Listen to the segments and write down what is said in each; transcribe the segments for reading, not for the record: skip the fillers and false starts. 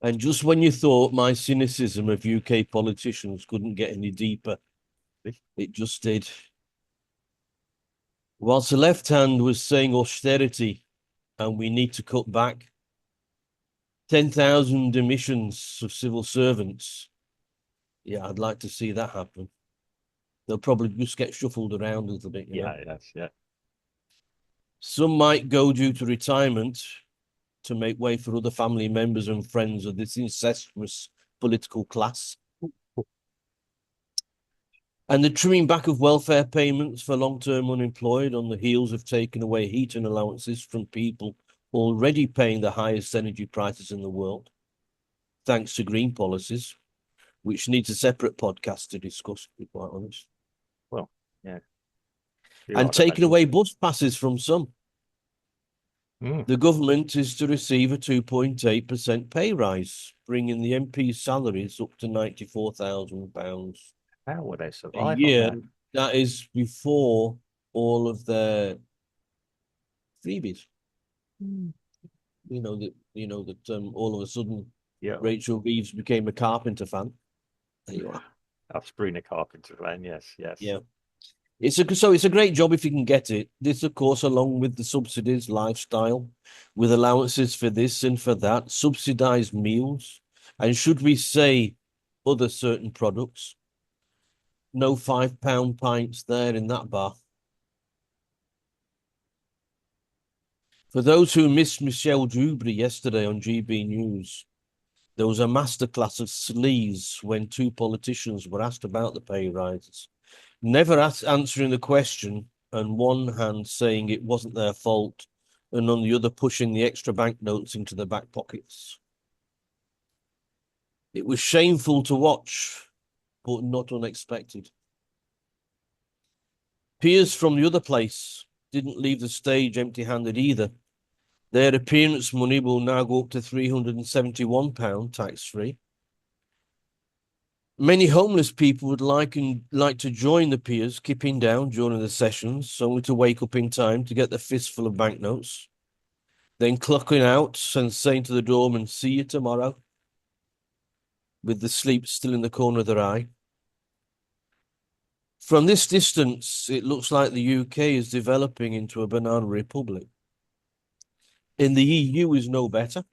And just when you thought my cynicism of UK politicians couldn't get any deeper, it just did. Whilst the left hand was saying austerity and we need to cut back 10,000 emissions of civil servants, yeah, I'd like to see that happen. They'll probably just get shuffled around a little bit, you know. Yeah, that's yeah. Some might go due to retirement to make way for other family members and friends of this incestuous political class. And the trimming back of welfare payments for long-term unemployed on the heels of taking away heating allowances from people already paying the highest energy prices in the world, thanks to green policies, which needs a separate podcast to discuss, to be quite honest. Well, yeah, And I'd taking imagine. away bus passes from some. Mm. The government is to receive a 2.8% pay rise, bringing the MP's salaries up to £94,000 How would they a survive on year. that? That is before all of their freebies. Mm. That all of a sudden Yeah, Rachel Reeves became a Carpenter fan. There you are. I've Sabrina Carpenter fan. Yes, yes. Yeah. It's a great job if you can get it. This, of course, along with the subsidies, lifestyle, with allowances for this and for that, subsidized meals, and should we say other certain products, no £5 pints there in that bar. For those who missed Michelle Dewberry yesterday on GB News, there was a masterclass of sleaze when two politicians were asked about the pay rises, never answering the question, and one hand saying it wasn't their fault, and on the other pushing the extra banknotes into their back pockets. It was shameful to watch, but not unexpected. Peers from the other place didn't leave the stage empty-handed either. Their appearance money will now go up to £371 tax-free. Many homeless people would like to join the peers kipping down during the sessions, only to wake up in time to get the fistful of banknotes, then clocking out and saying to the doorman, "See you tomorrow," with the sleep still in the corner of their eye. From this distance, it looks like the UK is developing into a banana republic. In the EU is no better.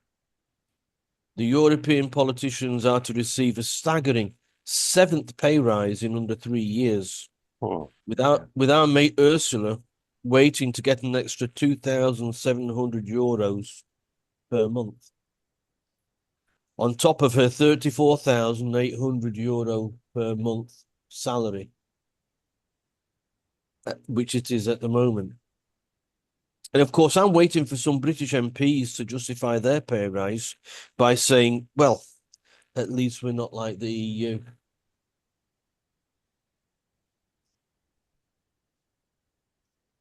The European politicians are to receive a staggering seventh pay rise in under 3 years, Oh, yeah. with our mate Ursula waiting to get an extra €2,700 per month, on top of her €34,800 per month salary, which it is at the moment. And of course, I'm waiting for some British MPs to justify their pay rise by saying, well, at least we're not like the EU.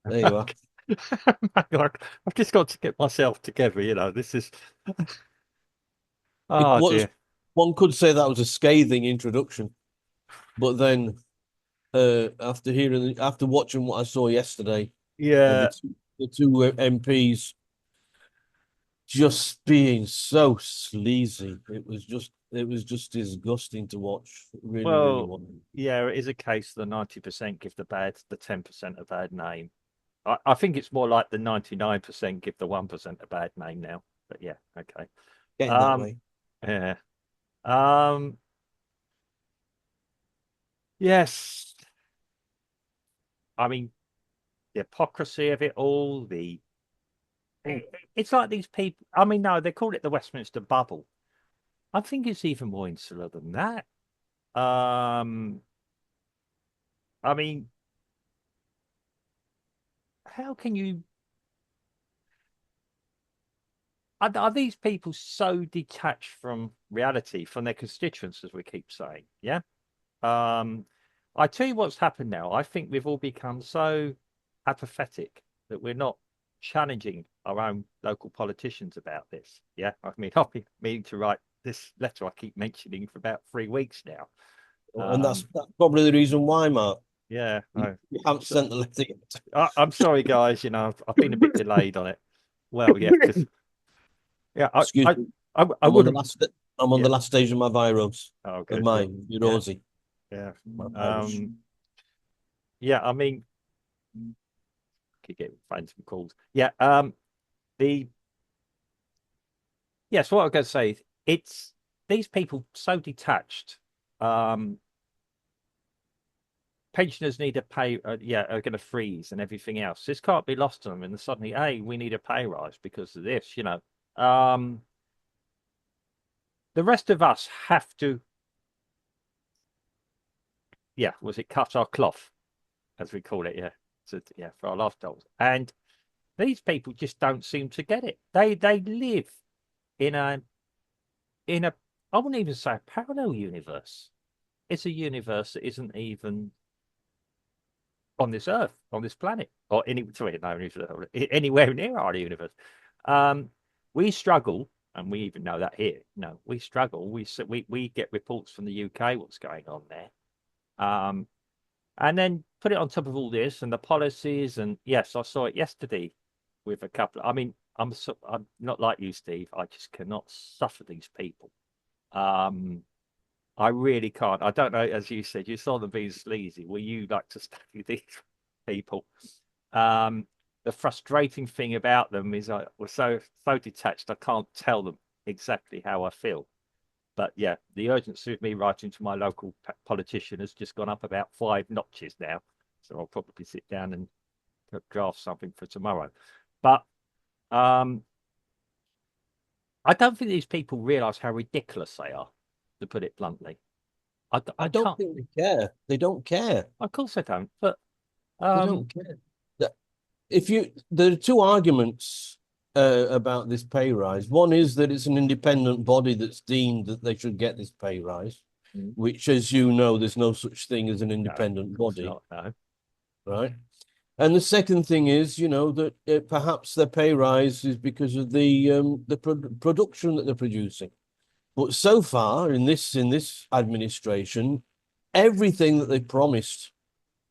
There you are. I've just got to get myself together. This is. It Oh was, dear. one could say that was a scathing introduction, but then after watching what I saw yesterday, Yeah. the two MPs just being so sleazy, it was just disgusting to watch. It really, really Well, was. yeah, it is a case of the 90% give the 10% a bad name. I think it's more like the 99% give the 1% a bad name now. But yeah, okay. Getting that Um, way. yeah. Um, yes. I mean, the hypocrisy of it all, it's like these people. I mean, no, they call it the Westminster bubble. I think it's even more insular than that. Um, I mean, how can you are these people so detached from reality, from their constituents, as we keep saying? Yeah. Um, I tell you what's happened now. I think we've all become so apathetic that we're not challenging our own local politicians about this. Yeah. I mean, I've been meaning to write this letter I keep mentioning for about 3 weeks now. And Um, that's probably the reason why, Mark. yeah. You haven't So, sent the letter yet. I'm sorry, guys. I've been a bit delayed on it. Well, yeah, because yeah, Excuse me. I I'm on the wouldn't. last. I'm on Yeah. the last stage of my virus, Oh, of good. my Yeah. Yeah. neurosis, Yeah. my virus. Um, yeah, I mean, could get find some calls. Yeah. The Yes, what I was going to say is it's these people so detached. Um, Pensioners need a pay, yeah, are going to freeze and everything else. This can't be lost on them. And suddenly, hey, we need a pay rise because of this. Um, the rest of us have to, yeah, was it cut our cloth, as we call it, yeah, yeah, for our lifestyles. And these people just don't seem to get it. They live in a I wouldn't even say a parallel universe. It's a universe that isn't even on this earth, on this planet, or anywhere near our universe. Um, we struggle, and we even know that here. No, we struggle. We get reports from the UK what's going on there, and then put it on top of all this and the policies. And yes, I saw it yesterday with a couple. I mean, I'm not like you, Steve. I just cannot suffer these people. Um, I really can't. I don't know, as you said, you saw them being sleazy. Well, you like to study these people. Um, the frustrating thing about them is I was so detached. I can't tell them exactly how I feel. But yeah, the urgency of me writing to my local politician has just gone up about 5 notches now. So I'll probably sit down and draft something for tomorrow. But um, I don't think these people realise how ridiculous they are, to put it bluntly. I I don't can't. think they care. They don't care. Of course I don't. But They don't care. If you, there are two arguments about this pay rise. One is that it's an independent body that's deemed that they should get this pay rise, mm, which, as you know, there's no such thing as an no, of independent course body, not. No. right? And the second thing is, that perhaps their pay rise is because of the production that they're producing. But so far in this administration, everything that they promised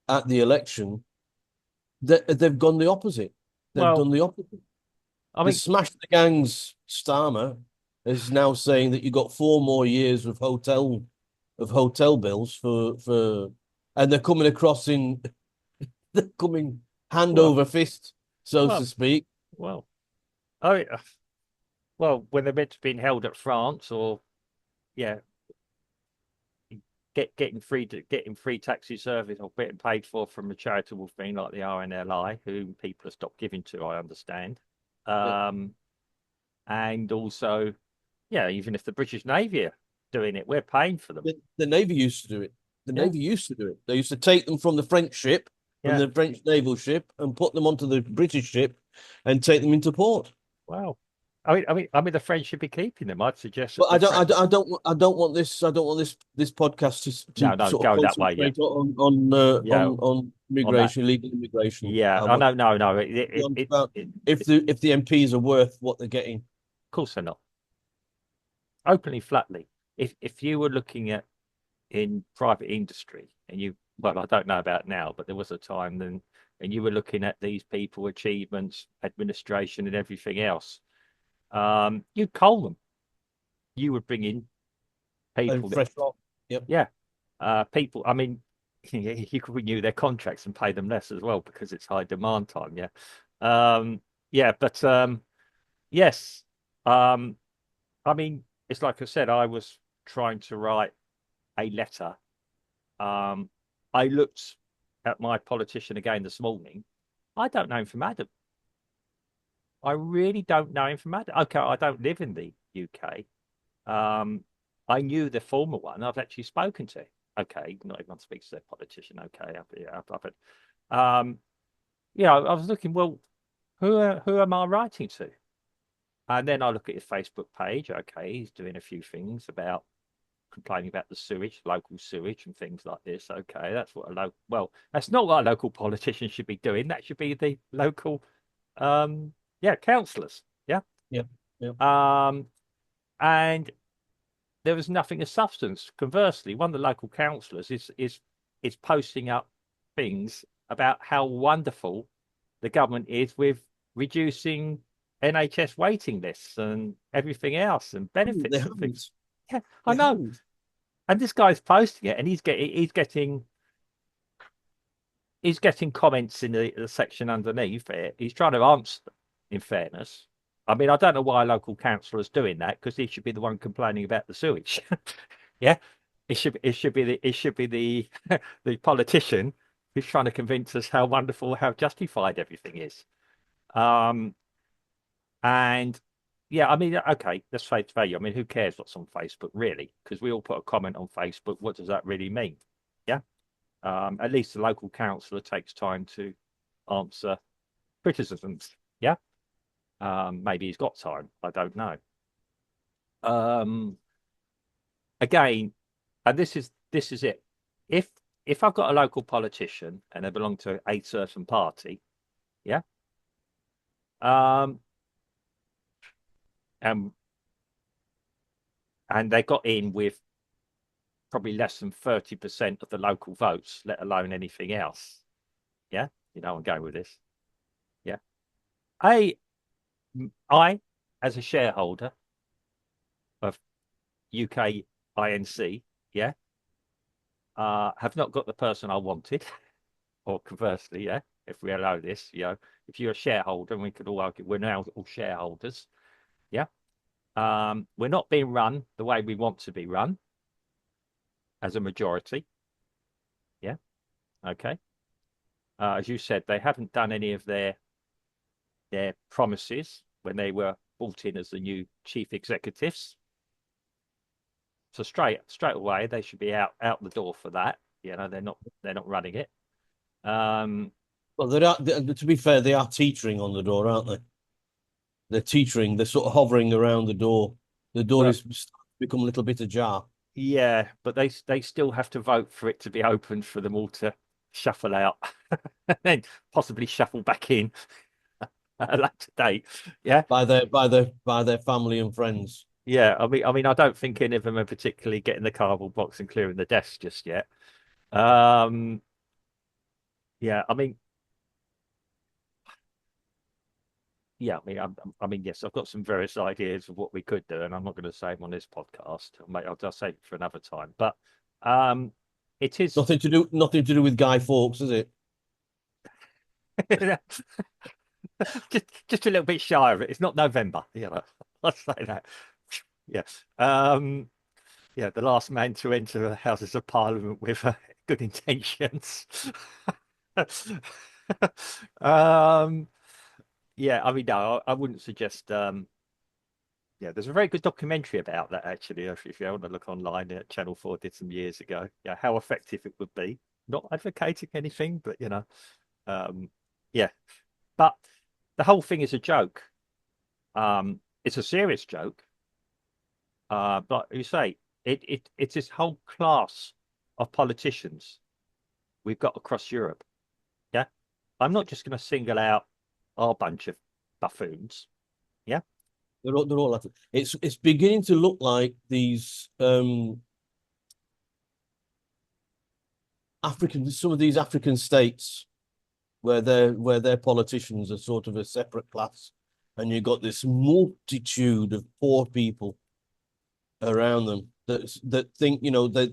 at the election, they've gone the opposite. They've Well, done the opposite. I The mean, Smash the Gangs Starmer is now saying that you got 4 more years of hotel bills and they're coming across in they're coming hand well, over fist, so to well, speak. well. Oh, well, when they're meant to be held at France, or yeah, getting free taxi service or getting paid for from a charitable thing like the RNLI, whom people have stopped giving to, I understand. Yeah. Um, and also, yeah, even if the British Navy are doing it, we're paying for them. The Navy used to do it. The Yeah, Navy used to do it. They used to take them from the French ship, from yeah. the French naval ship, and put them onto the British ship and take them into port. Wow. I mean, the French should be keeping them. I'd suggest But that the French. I don't want this podcast No, to no, sort of go that way. Yeah, concentrate on yeah. On that. immigration, illegal immigration. Yeah. I know. No, no. About if the MPs are worth what they're getting. Of course they're not. Openly, flatly. If you were looking at in private industry and well, I don't know about now, but there was a time then, and you were looking at these people, achievements, administration, and everything else. You'd cull them. You would bring in And people that, fresh off. Yep. yeah, people. I mean, you could renew their contracts and pay them less as well because it's high demand time. Yeah, yeah, but yes, um, I mean, it's like I said, I was trying to write a letter. Um, I looked at my politician again this morning. I don't know him from Adam. I really don't know him from Adam. Okay, I don't live in the UK. Um, I knew the former one. I've actually spoken to. Okay, not everyone speaks to their politician. Okay, um, yeah, I was looking. Well, who am I writing to? And then I look at his Facebook page. Okay, he's doing a few things about complaining about the sewage, local sewage, and things like this. Okay, that's what a local. Well, that's not what a local politician should be doing. That should be the local, yeah, councillors. Yeah. Yep. Yep. And there was nothing of substance. Conversely, one of the local councillors is posting up things about how wonderful the government is with reducing NHS waiting lists and everything else and They benefits and things. haven't. Yeah, I They know. haven't. And this guy's posting it, and he's getting comments in the section underneath it. He's trying to answer them, in fairness. I mean, I don't know why a local councillor is doing that because he should be the one complaining about the sewage. Yeah, it should be the the politician who's trying to convince us how wonderful, how justified everything is. Um, and yeah, I mean, okay, let's face value. I mean, who cares what's on Facebook, really? Because we all put a comment on Facebook. What does that really mean? Yeah. At least the local councillor takes time to answer criticisms. Yeah. Maybe he's got time. I don't know. Um, again, and this is it. If if I've got a local politician and they belong to a certain party, yeah, um, and they got in with probably less than 30% of the local votes, let alone anything else. Yeah, you know I'm going with this. Yeah. I I as a shareholder of UK INC, yeah, have not got the person I wanted, or conversely, yeah, if we allow this, if you're a shareholder, and we could all argue we're now all shareholders, yeah, we're not being run the way we want to be run as a majority, yeah, okay. As you said, they haven't done any of their promises when they were brought in as the new chief executives. So straight away, they should be out the door for that. They're not running it. Um, Well, to be fair, they are teetering on the door, aren't they? They're teetering. They're sort of hovering around the door. The door but is become a little bit ajar. yeah, but they still have to vote for it to be open for them all to shuffle out and then possibly shuffle back in at a later date. Yeah, By their family and friends. yeah. I mean, I don't think any of them are particularly getting the cardboard box and clearing the desk just yet. Um, yeah, I mean, yes, I've got some various ideas of what we could do, and I'm not going to say them on this podcast. I'll save it for another time. But um, it is Nothing to do with Guy Fawkes, is it? just a little bit shy of it. It's not November, I'll say that. Yeah. Um, yeah, the last man to enter the Houses of Parliament with good intentions. um, yeah, I mean, no, I wouldn't suggest. Yeah, there's a very good documentary about that actually. If you want to look online, Channel 4 did some years ago. Yeah, how effective it would be. Not advocating anything, but um, yeah. But the whole thing is a joke. It's a serious joke. But you say it's this whole class of politicians we've got across Europe. Yeah, I'm not just going to single out our bunch of buffoons. Yeah, They're all at it. It's beginning to look like these some of these African states where their politicians are sort of a separate class, and you've got this multitude of poor people around them that think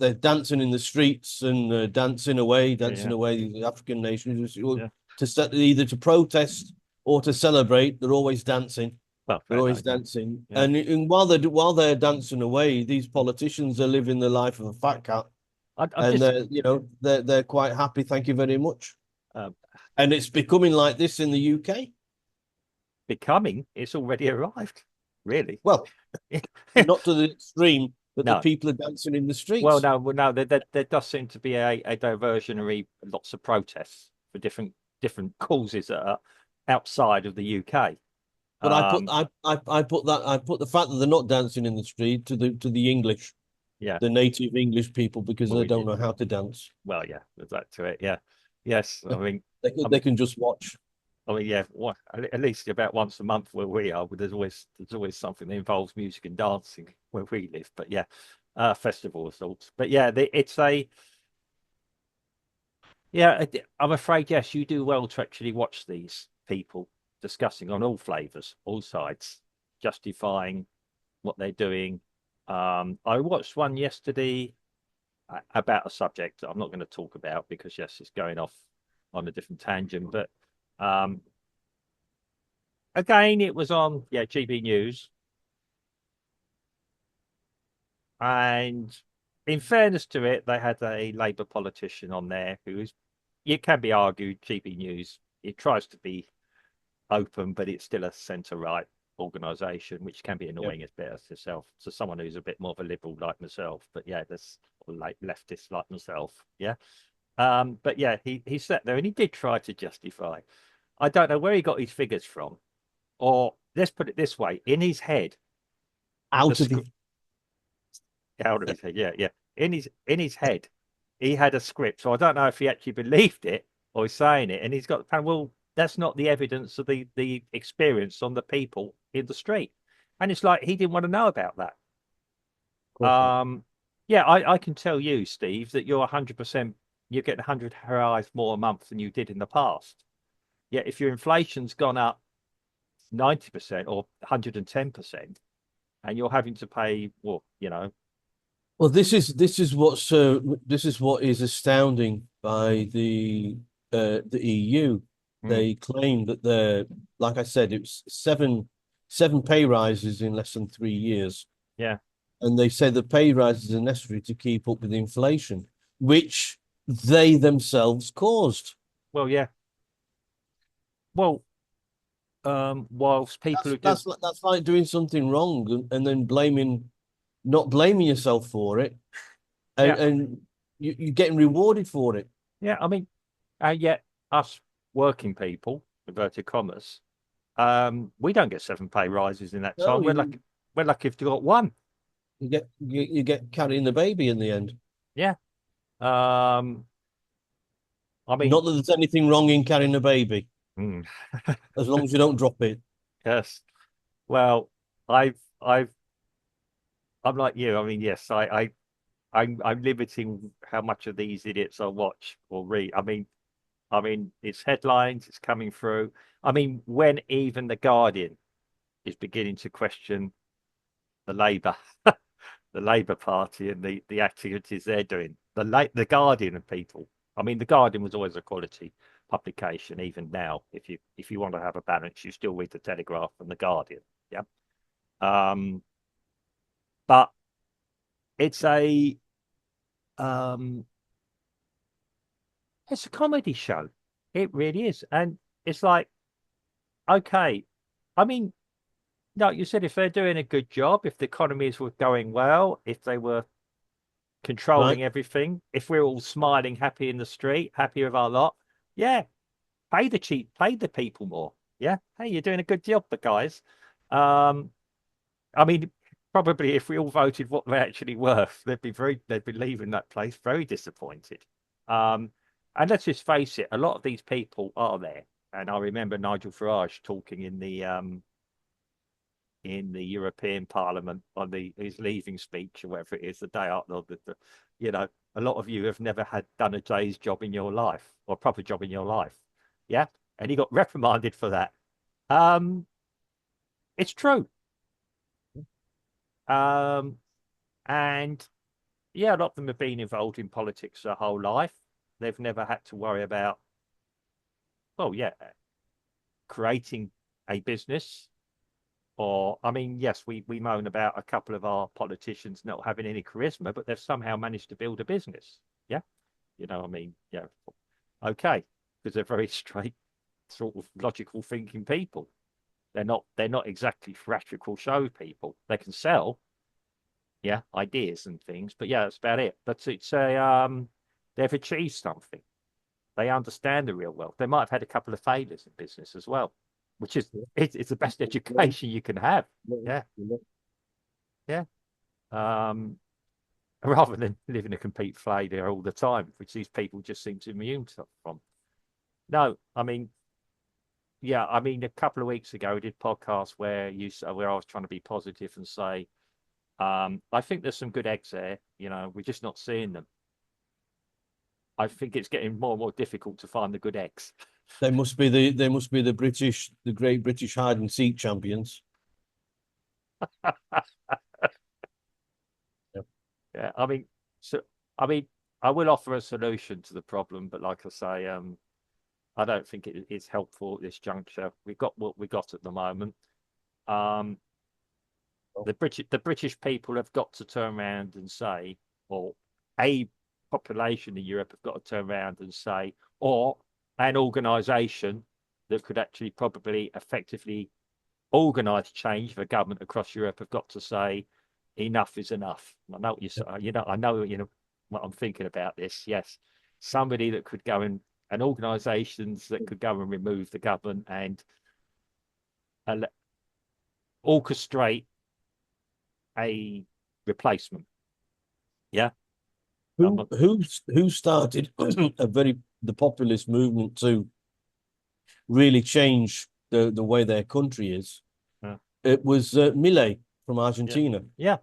they're dancing in the streets and yeah, dancing yeah, away the African nations yeah. either to protest or to celebrate. They're always dancing. Well, They're fair always enough. Yeah, dancing, yeah. and while they're dancing away, these politicians are living the life of a fat cat, I'm and just they're quite happy. Thank you very much. um, And it's becoming like this in the UK. becoming. It's already arrived. Really? Well, not to the extreme that the No. people are dancing in the Well, streets. no, well, no. There does seem to be a diversionary, lots of protests for different causes that are outside of the UK. But Um, I put the fact that they're not dancing in the street to the English, yeah. the native English people, because Well, they we don't did. know how to dance. Well, yeah. There's that to it. Yeah. Yes. I mean, They I can, they mean, can just watch. yeah. At least about once a month where we are, there's always something that involves music and dancing where we live. But yeah, festival of sorts. But yeah, it's a yeah. I'm afraid yes, you do well to actually watch these people discussing on all flavors, all sides, justifying what they're doing, I watched one yesterday about a subject that I'm not going to talk about because yes, it's going off on a different tangent. But um, again, it was on GB News, and in fairness to it, they had a Labour politician on there who is, it can be argued, GB News. It tries to be open, but it's still a centre right organisation, which can be Yeah. annoying as better to self to someone who's a bit more of a liberal like myself. But yeah, that's like leftist like myself. Yeah. But yeah, he sat there and he did try to justify. I don't know where he got his figures from, or let's put it this way: in his head, the Out of script the out of his head, yeah. In his head, he had a script. So I don't know if he actually believed it or he's saying it, and he's got well, that's not the evidence of the experience on the people in the street, and it's like he didn't want to know about that. course not. Yeah, I can tell you, Steve, that you're 100%, you're getting 100 reais more a month than you did in the past. Yeah, if your inflation's gone up 90% or 110%, and you're having to pay, well, Well, this is what is astounding by the EU. mm, They claim that they're, like I said, it was seven pay rises in less than 3 years, yeah, and they say the pay rises are necessary to keep up with inflation, which they themselves caused. well, yeah, well, whilst people who do, That's like doing something wrong and then not blaming yourself for it, yeah, and you're getting rewarded for it. yeah, I mean, yet us working people, inverted commas, we don't get 7 pay rises in that No, time. We're lucky if you got one. you get carrying the baby in the end. Yeah. Um, I mean, Not that there's anything wrong in carrying a baby, mm, as long as you don't drop it. yes. Well, I've, I'm like you. I mean, yes, I'm limiting how much of these idiots I watch or read. I mean, it's headlines, it's coming through. I mean, when even the Guardian is beginning to question the Labour, the Labour Party and the activities they're doing, the Guardian and people. I mean, the Guardian was always a quality publication. Even now, if you want to have a balance, you still read the Telegraph and the Guardian. Yeah. Um, but it's a um, it's a comedy show. It really is, and it's like okay. I mean, no, you said if they're doing a good job, if the economies were going well, if they were Right? controlling everything, if we're all smiling, happy in the street, happy with our lot, yeah, pay the people more. Yeah, hey, you're doing a good job, but guys. Um, I mean, probably if we all voted what they're actually worth, they'd be leaving that place very disappointed. Um, and let's just face it, a lot of these people are there. And I remember Nigel Farage talking in the European Parliament on his leaving speech or whatever it is, the day after you know, a lot of you have never had done a day's job in your life or a proper job in your life. Yeah. And he got reprimanded for that. Um, it's true. Um, and yeah, a lot of them have been involved in politics their whole life. They've never had to worry about, well, yeah, creating a business. Or, I mean, yes, we moan about a couple of our politicians not having any charisma, but they've somehow managed to build a business. Yeah. I mean, yeah, okay, because they're very straight, sort of logical thinking people. They're not exactly theatrical show people. They can sell, yeah, ideas and things, but yeah, that's about it. But it's a they've achieved something. They understand the real world. They might have had a couple of failures in business as well, which is it's the best education you can have. Yeah, yeah. Um, rather than living a complete failure all the time, which these people just seem to immune from. No, I mean, yeah, I mean, a couple of weeks ago, we did podcasts where I was trying to be positive and say, I think there's some good eggs there. We're just not seeing them. I think it's getting more and more difficult to find the good eggs. They must be the great British hide and seek champions. Yeah, I mean, so I mean, I will offer a solution to the problem, but like I say, I don't think it is helpful at this juncture. We've got what we got at the moment. Um, the British people have got to turn around and say, or a population in Europe have got to turn around and say, or an organisation that could actually probably effectively organise change for government across Europe have got to say, enough is enough. I know what you say. I know what I'm thinking about this. Yes, somebody that could go and organisations that could go and remove the government and orchestrate a replacement. Yeah. Who started the populist movement to really change the way their country is? uh, It was Millet from yeah. Argentina, Yeah.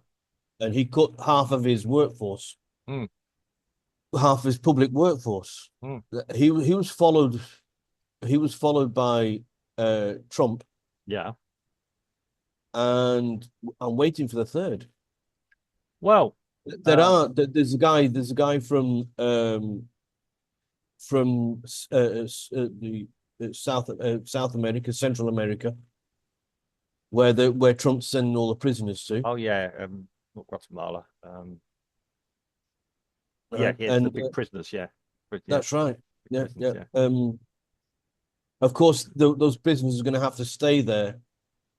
and he cut half of his workforce, Mm, half of his public workforce. mm, He was followed. He was followed by Trump, yeah. and I'm waiting for the third. Well, There's a guy from the South America, Central America, where Trump's sending all the prisoners to. oh yeah, not Guatemala. Yeah, yeah, the And big prisoners, yeah. Yeah, that's right. big Yeah, prisoners, yeah. yeah. Of course, those prisoners are going to have to stay there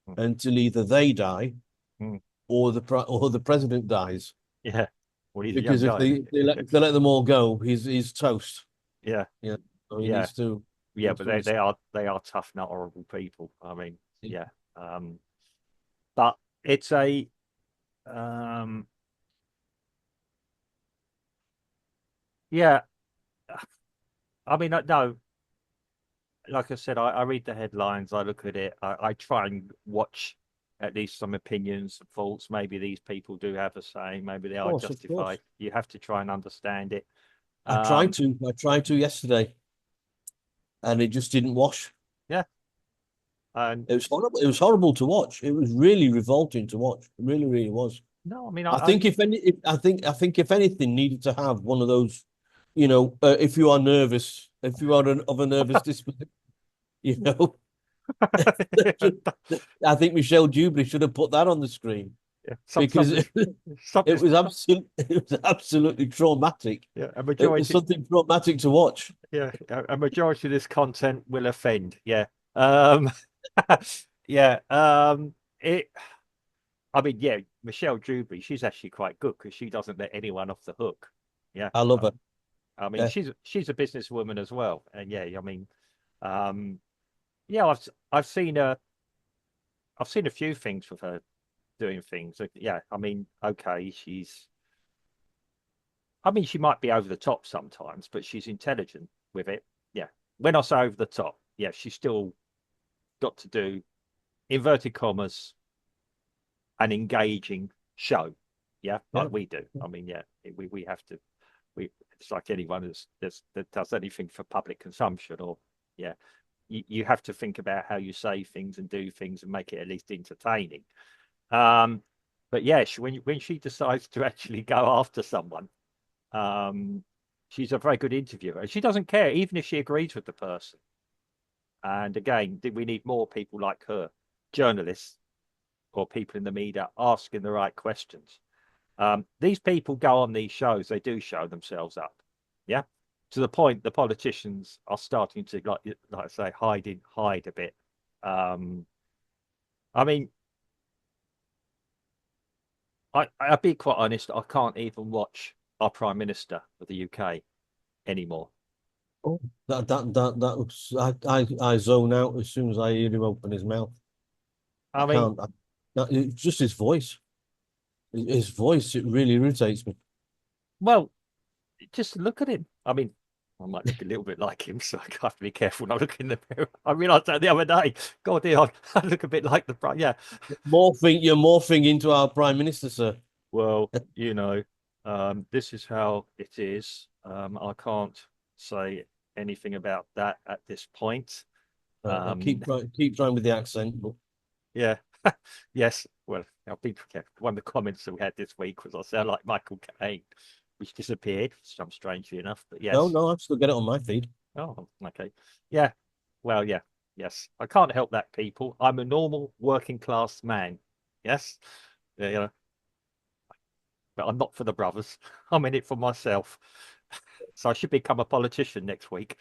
Mm, until either they die mm, or the president dies. yeah. Well, he's a young Because guy, isn't if they let them all go, he's toast. he? Yeah, Yeah, so he yeah, yeah. needs But to they are tough, not horrible people. I mean, yeah. Um, but it's a um, yeah. I mean, no. Like I said, I read the headlines, I look at it, I try and watch at least some opinions and thoughts. Maybe these people do have a say, maybe they are of course. justified. You have to try and understand it. I Um, tried to yesterday, and it just didn't wash. yeah, and It was horrible. It was horrible to watch. It was really revolting to watch. It really, really was. no, I mean, I think I think if anything needed to have one of those, if you are nervous, if you are of a nervous disposition, you know, I think Michelle Dubry should have put that on the screen yeah, because something, it was absolutely traumatic. yeah, It was something traumatic to watch. a majority of this content will offend. Yeah, um, yeah, it. I mean, yeah, Michelle Dewberry, she's actually quite good because she doesn't let anyone off the hook. Yeah. I love her. I mean, Yeah, she's a businesswoman as well. And yeah, I mean, um, yeah, I've seen a few things with her doing things. Yeah, I mean, okay, I mean, she might be over the top sometimes, but she's intelligent with it. Yeah. When I say over the top, yeah, she's still got to do inverted commas an engaging show. Yeah, yeah. like we do. I mean, yeah, we have to. It's like anyone that does anything for public consumption, or yeah, you have to think about how you say things and do things and make it at least entertaining. Um, but yeah, when she decides to actually go after someone, um, she's a very good interviewer. She doesn't care, even if she agrees with the person. And again, we need more people like her, journalists or people in the media asking the right questions. These people go on these shows, they do show themselves up. Yeah. To the point the politicians are starting to like I say, hide a bit. Um, I mean, I'll be quite honest, I can't even watch our Prime Minister of the UK anymore. Oh, that was I zone out as soon as I hear him open his mouth. I I mean, can't. It's just his voice. His voice, it really irritates me. well, just look at him. I mean, I might look a little bit like him, so I have to be careful when I look in the mirror. I realised that the other day. God, dear, I look a bit like the yeah. You're morphing into our prime minister, sir. Well, this is how it is. I can't say anything about that at this point. I Um, keep trying with the accent, but yeah. Yes, well, I'll be careful. One of the comments that we had this week was I sound like Michael Caine, which disappeared, some strangely enough. But No, yes. no, I still get it on my feed. Oh, okay. Yeah. Well, yeah. Yes. I can't help that, people. I'm a normal working class man. Yes. Yeah, but I'm not for the brothers. I'm in it for myself. So I should become a politician next week.